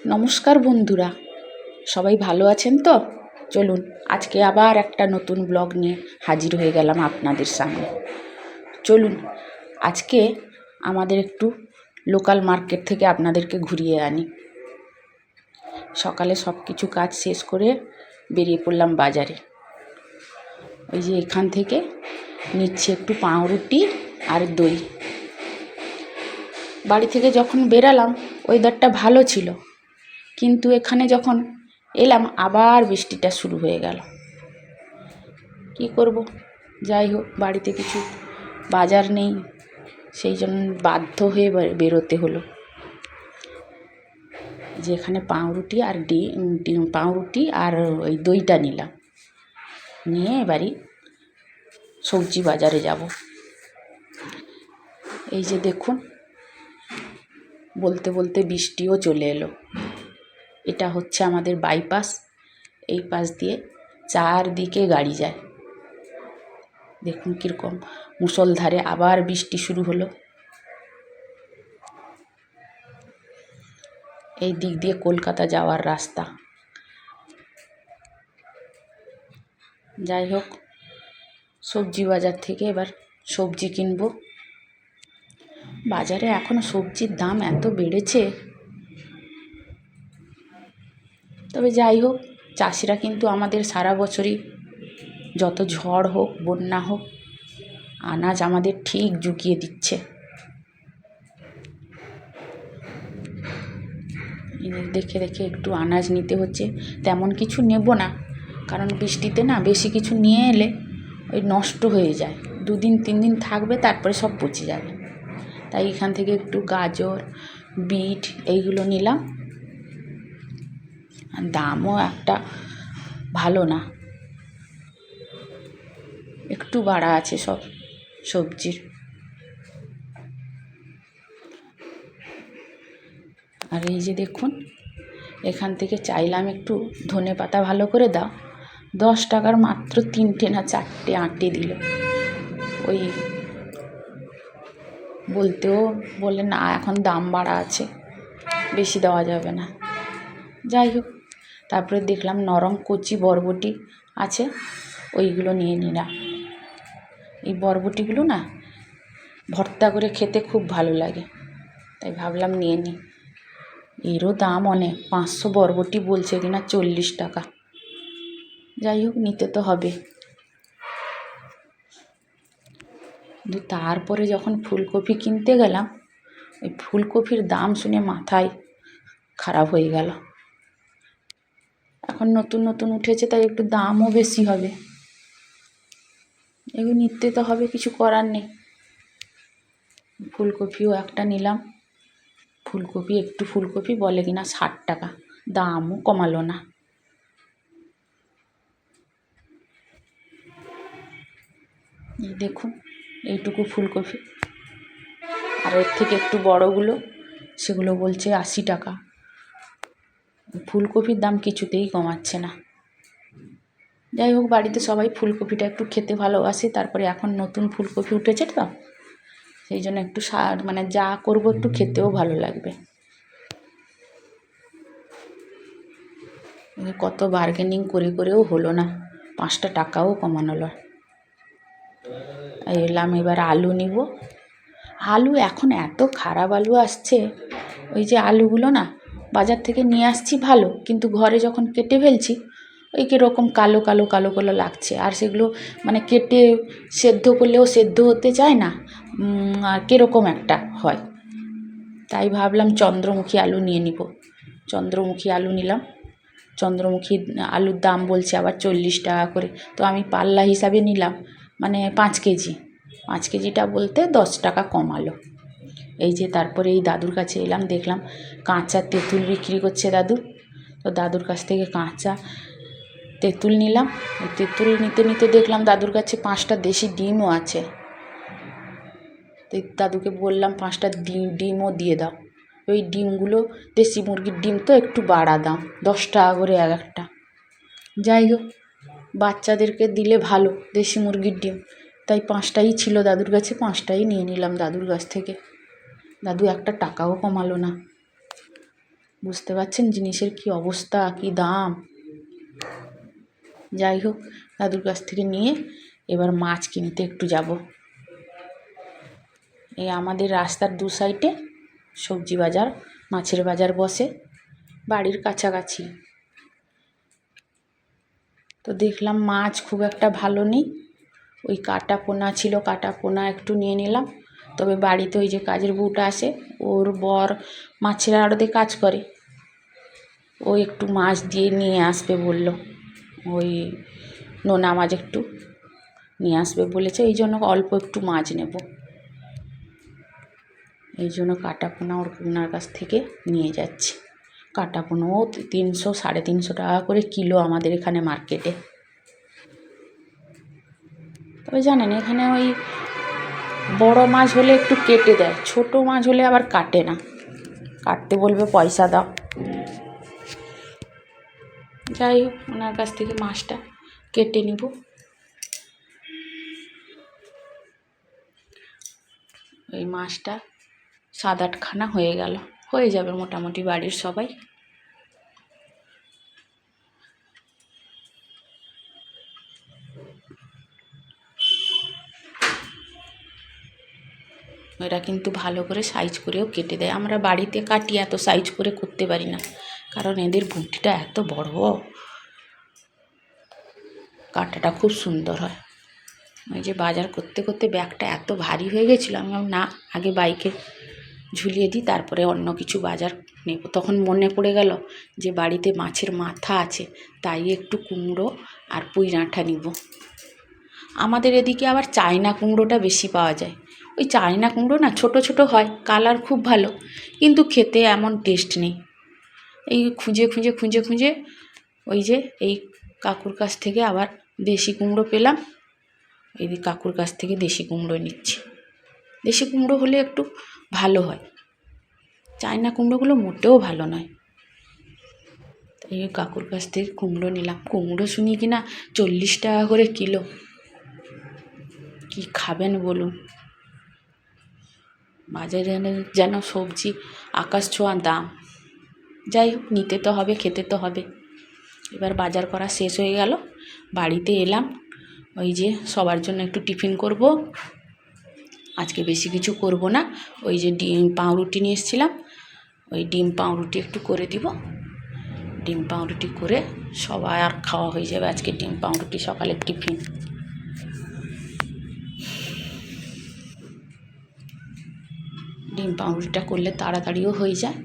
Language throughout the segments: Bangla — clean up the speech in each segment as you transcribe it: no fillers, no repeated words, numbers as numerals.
নমস্কার বন্ধুরা, সবাই ভালো আছেন তো? চলুন আজকে আবার একটা নতুন ব্লগ নিয়ে হাজির হয়ে গেলাম আপনাদের সামনে। চলুন আজকে আমাদের একটু লোকাল মার্কেট থেকে আপনাদেরকে ঘুরিয়ে আনি। সকালে সব কিছু কাজ শেষ করে বেরিয়ে পড়লাম বাজারে। ওই যে এখান থেকে নিচ্ছি একটু পাউরুটি আর দই। বাড়ি থেকে যখন বেরালাম ওয়েদারটা ভালো ছিল, কিন্তু এখানে যখন এলাম আবার বৃষ্টিটা শুরু হয়ে গেল। কি করব, যাই হোক বাড়িতে কিছু বাজার নেই, সেই জন্য বাধ্য হয়ে বেরোতে হলো। যে এখানে পাউরুটি আর ওই দইটা নিলাম, নিয়ে এবারই সবজি বাজারে যাব। এই যে দেখুন, বলতে বলতে বৃষ্টিও চলে এলো। এটা হচ্ছে আমাদের বাইপাস, এই পাশ দিয়ে চারদিকে গাড়ি যায়। দেখুন কীরকম মুষলধারে আবার বৃষ্টি শুরু হলো। এই দিক দিয়ে কলকাতা যাওয়ার রাস্তা। যাই হোক, সবজি বাজার থেকে এবার সবজি কিনবো। বাজারে এখনও সবজির দাম এত বেড়েছে, তবে যাই হোক চাষিরা কিন্তু আমাদের সারা বছরই, যত ঝড় হোক বন্যা হোক, আনাজ আমাদের ঠিক জুগিয়ে দিচ্ছে। দেখে দেখে একটু আনাজ নিতে হচ্ছে। তেমন কিছু নেব না, কারণ বৃষ্টিতে না বেশি কিছু নিয়ে এলে ওই নষ্ট হয়ে যায়। 2 দিন 3 দিন থাকবে, তারপরে সব পচে যাবে। তাই এখান থেকে একটু গাজর, বিট এইগুলো নিলাম। আর দামও একটা ভালো না, একটু বাড়া আছে সব সবজির। আর এই যে দেখুন, এখান থেকে চাইলাম একটু ধনে পাতা ভালো করে দাও, 10 টাকার মাত্র 3টে না 4টে আঁটি দিল। ওই বলতেও বলে না, এখন দাম বাড়া আছে, বেশি দেওয়া যাবে না। যাই হোক, তারপরে দেখলাম নরম কচি বরবটি আছে, ওইগুলো নিয়ে নিলাম। এই বরবটিগুলো না ভর্তা করে খেতে খুব ভালো লাগে, তাই ভাবলাম নিয়ে নিই। এরও দাম অনেক, 500 বরবটি বলছে কিনা 40 টাকা। যাই হোক, নিতে তো হবে। কিন্তু তারপরে যখন ফুলকপি কিনতে গেলাম, ওই ফুলকপির দাম শুনে মাথায় খারাপ হয়ে গেল। এখন নতুন নতুন উঠেছে, তাই একটু দামও বেশি হবে। এগুলো নিতে তো হবে, কিছু করার নেই। ফুলকপিও একটা নিলাম। ফুলকপি বলে কিনা 60 টাকা, দামও কমালো না। এই দেখুন, এইটুকু ফুলকপি, আর এর থেকে একটু বড়গুলো সেগুলো বলছে 80 টাকা। ফুলকপির দাম কিছুতেই কমাচ্ছে না। যাই হোক, বাড়িতে সবাই ফুলকপিটা একটু খেতে ভালোবাসে, তারপরে এখন নতুন ফুলকপি উঠেছে তো, সেই জন্য একটু মানে যা করব একটু খেতেও ভালো লাগবে। কত বার্গেনিং করে করেও হলো না, 5টা টাকাও কমানো হলো। এলাম এবার আলু নিব। আলু এখন এত খারাপ আলু আসছে, ওই যে আলুগুলো না বাজার থেকে নিয়ে আসছি ভালো, কিন্তু ঘরে যখন কেটে ফেলছি ওই কীরকম কালো কালো কালো কালো লাগছে। আর সেগুলো মানে কেটে সেদ্ধ করলেও সেদ্ধ হতে চায় না, আর কীরকম একটা হয়। তাই ভাবলাম চন্দ্রমুখী আলু নিয়ে নিব। চন্দ্রমুখী আলু নিলাম। চন্দ্রমুখী আলুর দাম বলছে আবার 40 টাকা করে, তো আমি পাল্লা হিসাবে নিলাম, মানে 5 কেজি। 5 কেজিটা বলতে 10 টাকা কমালো। এই যে তারপরে এই দাদুর কাছে এলাম, দেখলাম কাঁচা তেঁতুল বিক্রি করছে দাদু। তো দাদুর কাছ থেকে কাঁচা তেঁতুল নিলাম। ওই তেঁতুল নিতে নিতে দেখলাম দাদুর কাছে 5টা দেশি ডিমও আছে। তো দাদুকে বললাম 5টা ডিমও দিয়ে দাও। ওই ডিমগুলো দেশি মুরগির ডিম, তো একটু বাড়া দাম, 10 টাকা করে এক একটা। যাই হোক, বাচ্চাদেরকে দিলে ভালো দেশি মুরগির ডিম, তাই 5টাই ছিল দাদুর কাছে, 5টাই নিয়ে নিলাম দাদুর কাছ থেকে। দাদু একটা টাকাও কমালো না। বুঝতে পারছেন জিনিসের কি অবস্থা, কি দাম। যাই হোক, দাদুর কাছ থেকে নিয়ে এবার মাছ কিনতে একটু যাব। এই আমাদের রাস্তার দু সাইডে সবজি বাজার, মাছের বাজার বসে, বাড়ির কাছাকাছি। তো দেখলাম মাছ খুব একটা ভালো নেই, ওই কাটা পোনা ছিল, কাটা পোনা একটু নিয়ে নিলাম। তবে বাড়িতে ওই যে কাজের বউটা আসে, ওর বর মাছের আড়তে কাজ করে, ও একটু মাছ দিয়ে নিয়ে আসবে বলল, ওই নোনা মাছ একটু নিয়ে আসবে বলেছে, এই জন্য অল্প একটু মাছ নেব, এই জন্য কাটা পোনা ওনার কাছ থেকে নিয়ে যাচ্ছি। কাটা পোনাও 300 350 টাকা করে কিলো আমাদের এখানে মার্কেটে। তবে জানেন এখানে ওই বড় মাছ হলে একটু কেটে দেয়, ছোট মাছ হলে আবার কাটে না, কাটতে বলবে পয়সা দাও। যাই হোক, ওনার কাছ থেকে মাছটা কেটে নিব। ওই মাছটা 7-8 খানা হয়ে গেল, হয়ে যাবে মোটামুটি বাড়ির সবাই। এরা কিন্তু ভালো করে সাইজ করেও কেটে দেয়, আমরা বাড়িতে কাটি এত সাইজ করে করতে পারি না, কারণ এদের বুটিটা এত বড়, কাটাটা খুব সুন্দর হয়। ওই যে বাজার করতে করতে ব্যাগটা এত ভারী হয়ে গেছিলো, আমি না আগে বাইকে ঝুলিয়ে দিই, তারপরে অন্য কিছু বাজার নেব। তখন মনে পড়ে গেল যে বাড়িতে মাছের মাথা আছে, তাই একটু কুমড়ো আর পুঁই ডাঁটা নিব। আমাদের এদিকে আবার চায়না কুমড়োটা বেশি পাওয়া যায়। ওই চায়না কুমড়ো না ছোট ছোট হয়, কালার খুব ভালো, কিন্তু খেতে এমন টেস্ট নেই। এই খুঁজে খুঁজে খুঁজে খুঁজে ওই যে এই কাকুর কাছ থেকে আবার দেশি কুমড়ো পেলাম, এই কাকুর কাছ থেকে দেশি কুমড়ো নিচ্ছি। দেশি কুমড়ো হলে একটু ভালো হয়, চায়না কুমড়োগুলো মোটেও ভালো নয়। এই কাকুর কাছ থেকে কুমড়ো নিলাম। কুমড়ো শুনি কি না 40 টাকা করে কিলো, কি খাবেন বলুন। বাজারে যেন সবজি আকাশ ছোঁয়া দাম। যাই হোক, নিতে তো হবে, খেতে তো হবে। এবার বাজার করা শেষ হয়ে গেল, বাড়িতে এলাম। ওই যে সবার জন্য একটু টিফিন করব, আজকে বেশি কিছু করব না। ওই যে ডিম পাউরুটি নিয়ে এসেছিলাম, ওই ডিম পাউরুটি একটু করে দিব। ডিম পাউরুটি করে সবাই আর খাওয়া হয়ে যাবে আজকে ডিম পাউরুটি সকালের টিফিন। ডিম পাউরুটিটা করলে তাড়াতাড়িও হয়ে যায়,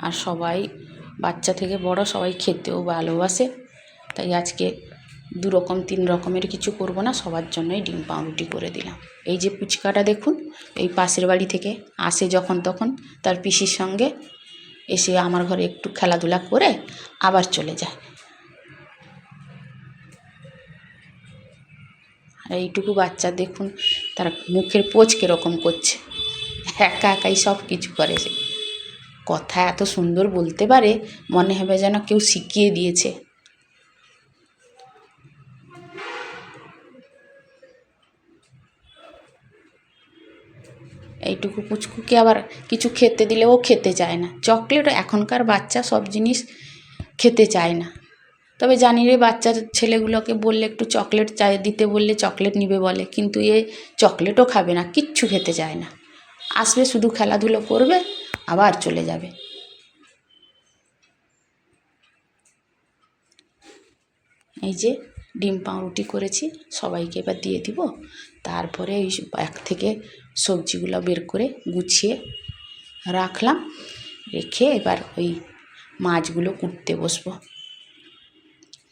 আর সবাই বাচ্চা থেকে বড় সবাই খেতেও ভালোবাসে। তাই আজকে 2 রকম 3 রকমের কিছু করব না, সবার জন্যই ডিম পাউরুটি করে দিলাম। এই যে পুচকাটা দেখুন, এই পাশের বাড়ি থেকে আসে যখন তখন তার পিসির সঙ্গে, এসে আমার ঘরে একটু খেলাধুলা করে আবার চলে যায়। আর এইটুকু বাচ্চা দেখুন, তার মুখের পোঁচ কীরকম করছে, একা একাই সব কিছু করে। সে কথা এত সুন্দর বলতে পারে, মনে হবে যেন কেউ শিখিয়ে দিয়েছে। এইটুকু পুচকুকে আবার কিছু খেতে দিলে ও খেতে চায় না। চকলেট, এখনকার বাচ্চা সব জিনিস খেতে চায় না। তবে জানি রে, বাচ্চা ছেলেগুলোকে বললে একটু চকলেট দিতে বললে চকলেট নিবে বলে, কিন্তু এ চকলেটও খাবে না, কিচ্ছু খেতে চায় না। আসবে শুধু খেলাধুলো করবে, আবার চলে যাবে। এই যে ডিম পাউরুটি করেছি, সবাইকে এবার দিয়ে দিব। তারপরে এই ব্যাগ থেকে সবজিগুলো বের করে গুছিয়ে রাখলাম, রেখে এবার ওই মাছগুলো কুটতে বসবো।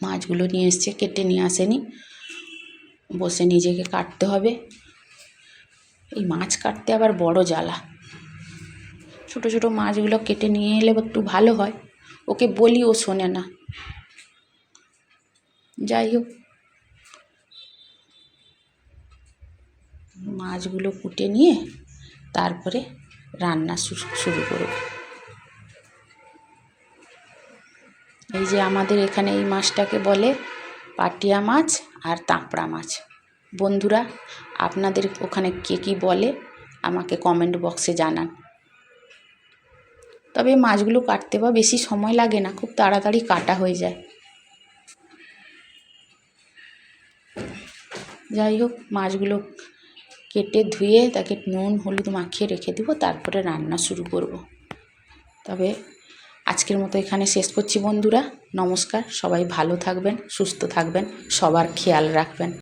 মাছগুলো নিয়ে এসছে, কেটে নিয়ে আসেনি, বসে নিজেকে কাটতে হবে। এই মাছ কাটতে আবার বড় জ্বালা। ছোট ছোট মাছগুলো কেটে নিয়ে এলে একটু ভালো হয়, ওকে বলি ও শোনে না। যাই হোক, মাছগুলো কুটে নিয়ে তারপরে রান্না শুরু করব। এই যে আমাদের এখানে এই মাছটাকে বলে পাটিয়া মাছ আর তাঁপড়া মাছ। বন্ধুরা, আপনাদের ওখানে কে কী বলে আমাকে কমেন্ট বক্সে জানান। তবে মাছগুলো কাটতে বা বেশি সময় লাগে না, খুব তাড়াতাড়ি কাটা হয়ে যায়। যাই হোক, মাছগুলো কেটে ধুয়ে তাকে নুন হলুদ মাখিয়ে রেখে দেবো, তারপরে রান্না শুরু করব। তবে আজকের মতো এখানে শেষ করছি বন্ধুরা। নমস্কার, সবাই ভালো থাকবেন, সুস্থ থাকবেন, সবার খেয়াল রাখবেন।